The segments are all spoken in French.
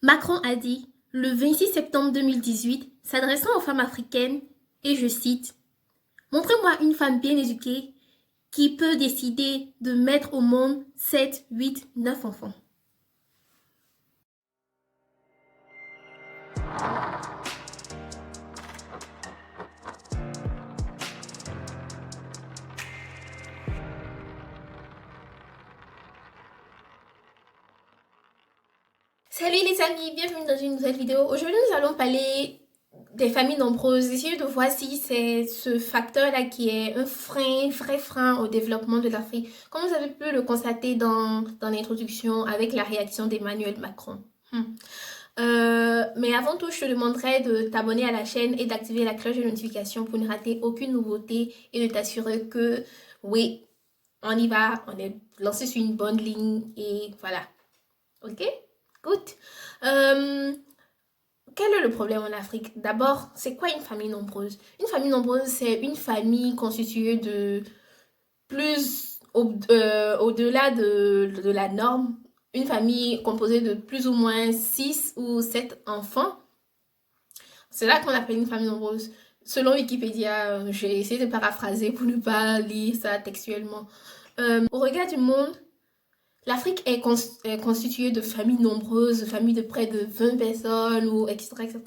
Macron a dit, le 26 septembre 2018, s'adressant aux femmes africaines, et je cite, montrez-moi une femme bien éduquée qui peut décider de mettre au monde 7, 8, 9 enfants. Salut les amis, bienvenue dans une nouvelle vidéo. Aujourd'hui nous allons parler des familles nombreuses, essayer de voir si c'est ce facteur-là qui est un frein, vrai frein au développement de l'Afrique, comme vous avez pu le constater dans l'introduction avec la réaction d'Emmanuel Macron. Mais avant tout, je te demanderai de t'abonner à la chaîne et d'activer la cloche de notification pour ne rater aucune nouveauté et de t'assurer que, oui, on y va, on est lancé sur une bonne ligne et voilà. Ok? Good. Quel est le problème en Afrique? D'abord, c'est quoi une famille nombreuse? Une famille nombreuse, c'est une famille constituée de au-delà de la norme. Une famille composée de plus ou moins 6 ou 7 enfants. C'est là qu'on appelle une famille nombreuse. Selon Wikipédia, j'ai essayé de paraphraser pour ne pas lire ça textuellement. Au regard du monde, l'Afrique est constituée de familles nombreuses, de familles de près de 20 personnes, ou etc., etc.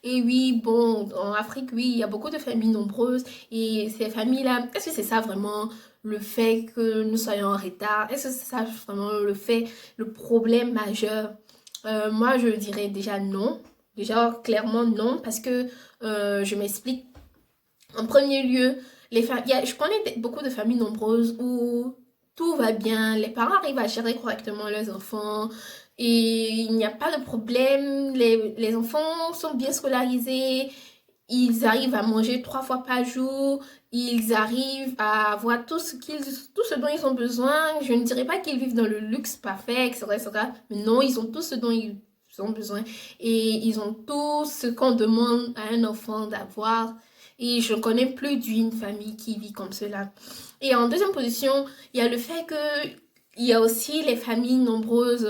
Et oui, bon, en Afrique, oui, il y a beaucoup de familles nombreuses. Et ces familles-là, est-ce que c'est ça vraiment le fait que nous soyons en retard? Est-ce que c'est ça vraiment le problème majeur? Moi, je dirais déjà non. Déjà, clairement non, parce que je m'explique. En premier lieu, je connais beaucoup de familles nombreuses où tout va bien, les parents arrivent à gérer correctement leurs enfants et il n'y a pas de problème, les enfants sont bien scolarisés, ils arrivent à manger 3 fois par jour, ils arrivent à avoir tout ce dont ils ont besoin. Je ne dirais pas qu'ils vivent dans le luxe parfait, etc., etc., mais non, ils ont tout ce dont ils ont besoin et ils ont tout ce qu'on demande à un enfant d'avoir. Et je connais plus d'une famille qui vit comme cela. Et en deuxième position, il y a le fait que il y a aussi les familles nombreuses,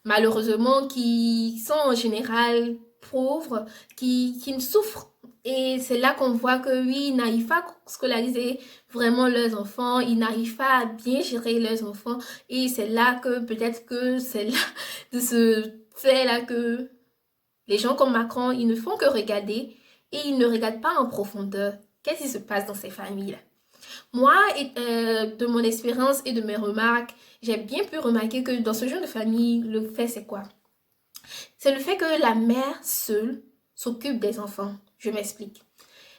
malheureusement, qui sont en général pauvres, qui souffrent. Et c'est là qu'on voit que oui, ils n'arrivent pas à scolariser vraiment leurs enfants, ils n'arrivent pas à bien gérer leurs enfants. Et c'est là que peut-être que c'est là de ce fait-là que les gens comme Macron, ils ne font que regarder et ils ne regardent pas en profondeur. Qu'est-ce qui se passe dans ces familles-là? Moi, de mon expérience et de mes remarques, j'ai bien pu remarquer que dans ce genre de famille, le fait c'est quoi? C'est le fait que la mère seule s'occupe des enfants. Je m'explique.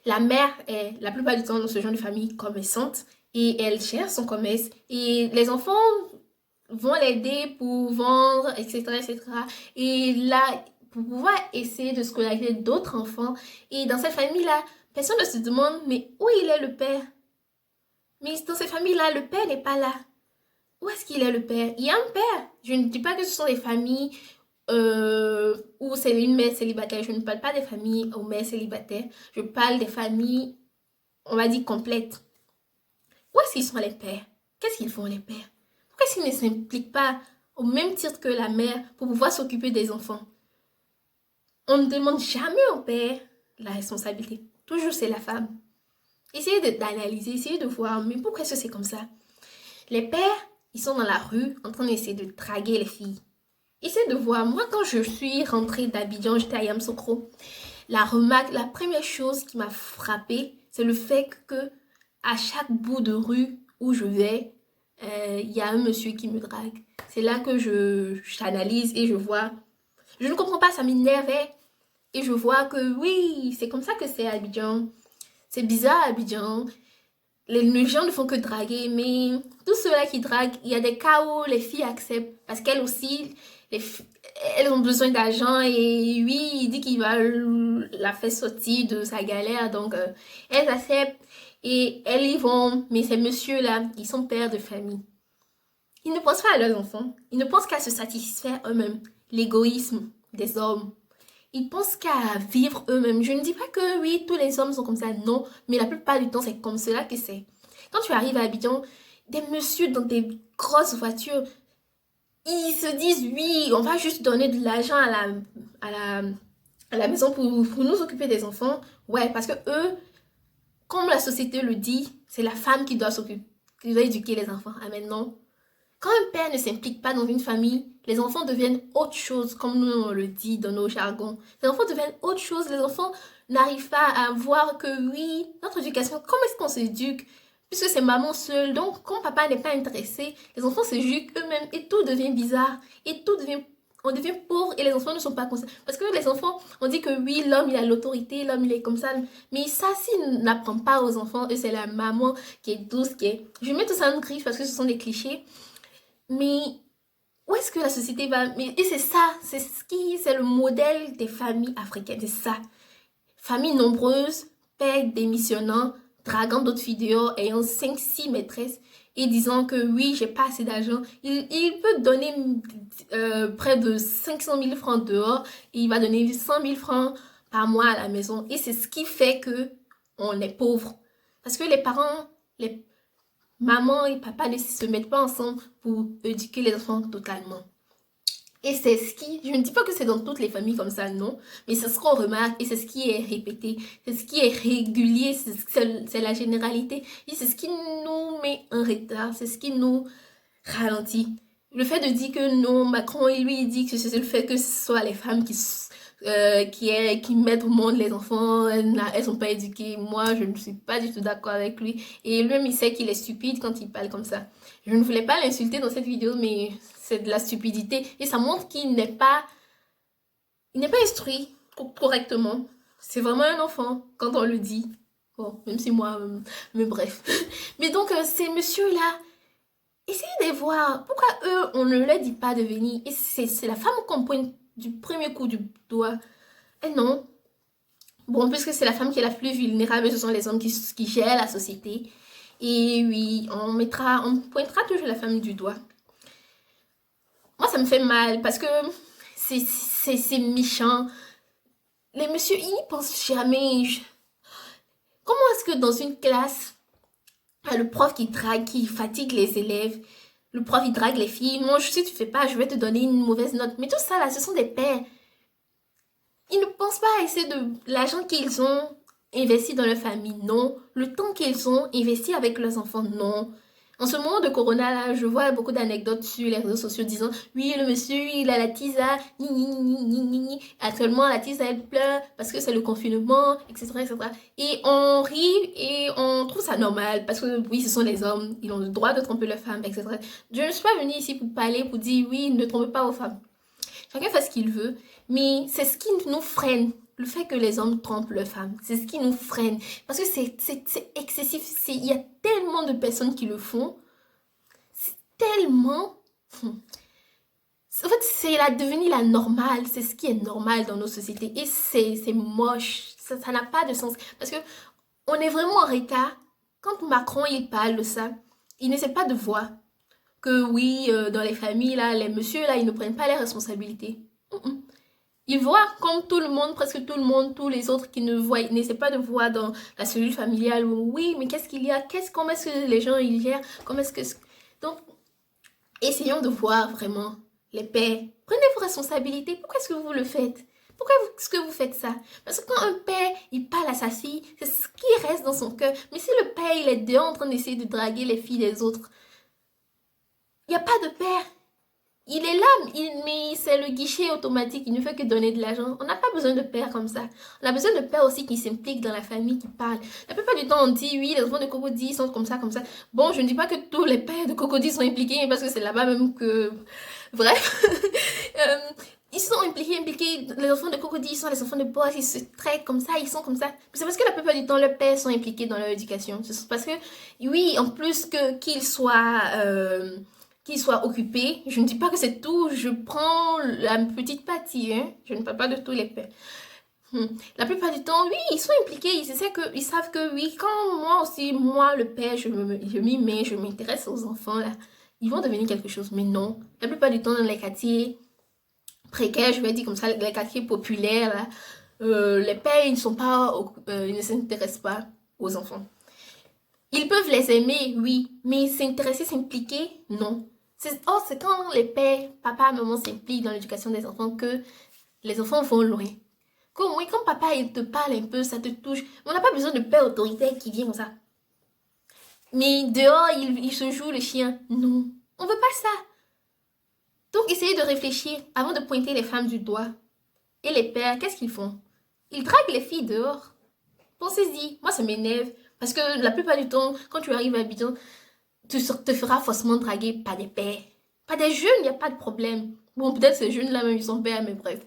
La mère est la plupart du temps dans ce genre de famille commerçante et elle gère son commerce et les enfants vont l'aider pour vendre, etc., etc. Et là, pour pouvoir essayer de scolariser d'autres enfants. Et dans cette famille-là, personne ne se demande, mais où il est le père? Mais dans cette famille-là, le père n'est pas là. Où est-ce qu'il est le père? Il y a un père. Je ne dis pas que ce sont des familles où c'est une mère célibataire. Je ne parle pas des familles aux mères célibataires. Je parle des familles, on va dire, complètes. Où est-ce qu'ils sont les pères? Qu'est-ce qu'ils font les pères? Pourquoi est-ce qu'ils ne s'impliquent pas au même titre que la mère pour pouvoir s'occuper des enfants? On ne demande jamais au père la responsabilité. Toujours c'est la femme. Essayez d'analyser, essayez de voir, mais pourquoi est-ce que c'est comme ça? Les pères, ils sont dans la rue en train d'essayer de draguer les filles. Essayez de voir, moi quand je suis rentrée d'Abidjan, j'étais à Yamoussoukro. La première chose qui m'a frappée, c'est le fait que à chaque bout de rue où je vais, il y a un monsieur qui me drague. C'est là que j'analyse et je vois. Je ne comprends pas, ça m'énervait. Et je vois que oui, c'est comme ça que c'est à Abidjan. C'est bizarre à Abidjan. Les gens ne font que draguer, mais tous ceux-là qui draguent, il y a des cas où les filles acceptent. Parce qu'elles aussi, elles ont besoin d'argent et oui, il dit qu'il va la faire sortir de sa galère. Donc, elles acceptent et elles y vont. Mais ces messieurs-là, ils sont pères de famille. Ils ne pensent pas à leurs enfants. Ils ne pensent qu'à se satisfaire eux-mêmes. L'égoïsme des hommes. Ils pensent qu'à vivre eux-mêmes. Je ne dis pas que oui, tous les hommes sont comme ça, non. Mais la plupart du temps, c'est comme cela que c'est. Quand tu arrives à Abidjan, des messieurs dans des grosses voitures, ils se disent, oui, on va juste donner de l'argent à la, à la maison pour nous occuper des enfants. Ouais, parce que eux, comme la société le dit, c'est la femme qui doit s'occuper, qui doit éduquer les enfants. Ah, mais non. Quand un père ne s'implique pas dans une famille, les enfants deviennent autre chose, comme nous on le dit dans nos jargons. Les enfants deviennent autre chose. Les enfants n'arrivent pas à voir que oui, notre éducation, comment est-ce qu'on s'éduque? Puisque c'est maman seule, donc quand papa n'est pas intéressé, les enfants s'éduquent eux-mêmes et tout devient bizarre. Et tout devient, on devient pauvre et les enfants ne sont pas conscients. Parce que les enfants, on dit que oui, l'homme il a l'autorité, l'homme il est comme ça. Mais ça, s'il n'apprend pas aux enfants, eux c'est la maman qui est douce, qui est... Je mets tout ça en griffe parce que ce sont des clichés. Mais où est-ce que la société va? Et c'est ça, c'est le modèle des familles africaines, c'est ça. Famille nombreuse, père démissionnant, draguant d'autres filles dehors, ayant 5 6 maîtresses et disant que oui, j'ai pas assez d'argent. Il peut donner près de 500 000 francs dehors et il va donner 100 000 francs par mois à la maison. Et c'est ce qui fait que on est pauvre. Parce que les parents, les maman et papa ne se mettent pas ensemble pour éduquer les enfants totalement. Et c'est ce qui, je ne dis pas que c'est dans toutes les familles comme ça, non, mais c'est ce qu'on remarque et c'est ce qui est répété, c'est ce qui est régulier, c'est la généralité et c'est ce qui nous met en retard, c'est ce qui nous ralentit. Le fait de dire que non, Macron, lui, il dit que c'est le fait que ce soit les femmes qui mettent au monde les enfants, elles sont pas éduquées. Moi, je ne suis pas du tout d'accord avec lui. Et lui-même, il sait qu'il est stupide quand il parle comme ça. Je ne voulais pas l'insulter dans cette vidéo, mais c'est de la stupidité. Et ça montre il n'est pas instruit correctement. C'est vraiment un enfant quand on le dit. Bon, même si moi, mais bref. Mais donc, ces messieurs-là, essayez de voir pourquoi eux, on ne leur dit pas de venir. Et c'est la femme qu'on pointe du premier coup du doigt. Et non. Bon, puisque c'est la femme qui est la plus vulnérable, ce sont les hommes qui gèrent la société. Et oui, on pointera toujours la femme du doigt. Moi, ça me fait mal parce que c'est méchant. Les messieurs, ils n'y pensent jamais. Comment est-ce que dans une classe, le prof qui drague, qui fatigue les élèves, le prof il drague les filles, non, si tu fais pas, je vais te donner une mauvaise note. Mais tout ça là, ce sont des pères. Ils ne pensent pas à essayer de l'argent qu'ils ont investi dans leur famille, non. Le temps qu'ils ont investi avec leurs enfants, non. En ce moment de Corona, là, je vois beaucoup d'anecdotes sur les réseaux sociaux disant oui, le monsieur, il a la tisa, ni, ni, ni, ni, ni, ni. Actuellement, la tisa, elle pleure parce que c'est le confinement, etc., etc. Et on rit et on trouve ça normal parce que oui, ce sont les hommes, ils ont le droit de tromper leurs femmes, etc. Je ne suis pas venue ici pour parler, pour dire oui, ne trompez pas vos femmes. Chacun fait ce qu'il veut, mais c'est ce qui nous freine. Le fait que les hommes trompent leurs femmes, c'est ce qui nous freine. Parce que c'est excessif. Il y a tellement de personnes qui le font. C'est tellement... En fait, c'est devenu la normale. C'est ce qui est normal dans nos sociétés. Et c'est moche. Ça n'a pas de sens. Parce que on est vraiment en retard. Quand Macron, il parle de ça, il n'essaie pas de voir que oui, dans les familles, là, les messieurs, là, ils ne prennent pas les responsabilités. Ils voient comme tout le monde, presque tout le monde, tous les autres qui n'essaient pas de voir dans la cellule familiale, oui, mais qu'est-ce qu'il y a, comment est-ce que les gens ils gèrent, comment est-ce que... Donc, essayons de voir vraiment les pères. Prenez vos responsabilités. Pourquoi est-ce que vous le faites? Pourquoi est-ce que vous faites ça? Parce que quand un père, il parle à sa fille, c'est ce qui reste dans son cœur. Mais si le père, il est dehors en train d'essayer de draguer les filles des autres, il n'y a pas de père. Il est là, mais c'est le guichet automatique, il ne fait que donner de l'argent. On n'a pas besoin de père comme ça. On a besoin de père aussi qui s'implique dans la famille, qui parle. La plupart du temps, on dit, oui, les enfants de Cocody sont comme ça, comme ça. Bon, je ne dis pas que tous les pères de Cocody sont impliqués, parce que c'est là-bas même que... Bref. Ils sont impliqués. Les enfants de Cocody, ils sont les enfants de Boss, ils se traitent comme ça, ils sont comme ça. C'est parce que la plupart du temps, leurs pères sont impliqués dans leur éducation. C'est parce que, oui, en plus qu'ils soient occupés. Je ne dis pas que c'est tout, je prends la petite partie, hein. Je ne parle pas de tous les pères. La plupart du temps, oui, ils sont impliqués, ils savent que oui, quand moi aussi, moi le père, je m'y mets, je m'intéresse aux enfants, là, ils vont devenir quelque chose, mais non. La plupart du temps, dans les quartiers précaires, je vais dire comme ça, les quartiers populaires, là, les pères, ils ne s'intéressent pas aux enfants. Ils peuvent les aimer, oui, mais s'intéresser, s'impliquer, non. C'est quand les pères, papa, maman s'impliquent dans l'éducation des enfants que les enfants vont loin. Comme oui, quand papa il te parle un peu, ça te touche. On n'a pas besoin de père autoritaire qui vient comme ça. Mais dehors, il se joue le chien. Non, on veut pas ça. Donc, essayez de réfléchir avant de pointer les femmes du doigt. Et les pères, qu'est-ce qu'ils font? Ils draguent les filles dehors. Pensez-y. Moi, ça m'énerve. Parce que la plupart du temps, quand tu arrives à Abidjan, tu te feras forcément draguer par des pères. Pas des jeunes, il n'y a pas de problème. Bon, peut-être ces jeunes-là, même, ils sont pères, mais bref.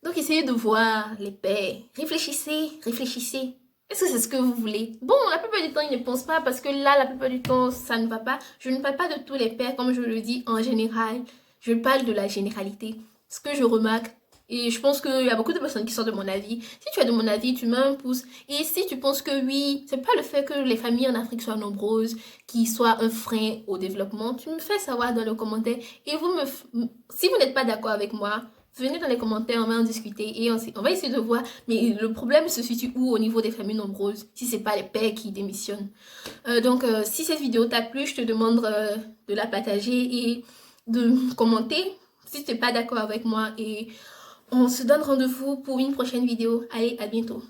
Donc, essayez de voir les pères. Réfléchissez, réfléchissez. Est-ce que c'est ce que vous voulez? Bon, la plupart du temps, ils ne pensent pas parce que là, la plupart du temps, ça ne va pas. Je ne parle pas de tous les pères, comme je le dis en général. Je parle de la généralité. Ce que je remarque, et je pense qu'il y a beaucoup de personnes qui sont de mon avis. Si tu es de mon avis, tu mets un pouce. Et si tu penses que oui, c'est pas le fait que les familles en Afrique soient nombreuses, qui soient un frein au développement, tu me fais savoir dans le commentaire. Et si vous n'êtes pas d'accord avec moi, venez dans les commentaires, on va en discuter et on va essayer de voir. Mais le problème se situe où au niveau des familles nombreuses, si c'est pas les pères qui démissionnent. Donc, si cette vidéo t'a plu, je te demande de la partager et de commenter si tu n'es pas d'accord avec moi. Et on se donne rendez-vous pour une prochaine vidéo. Allez, à bientôt.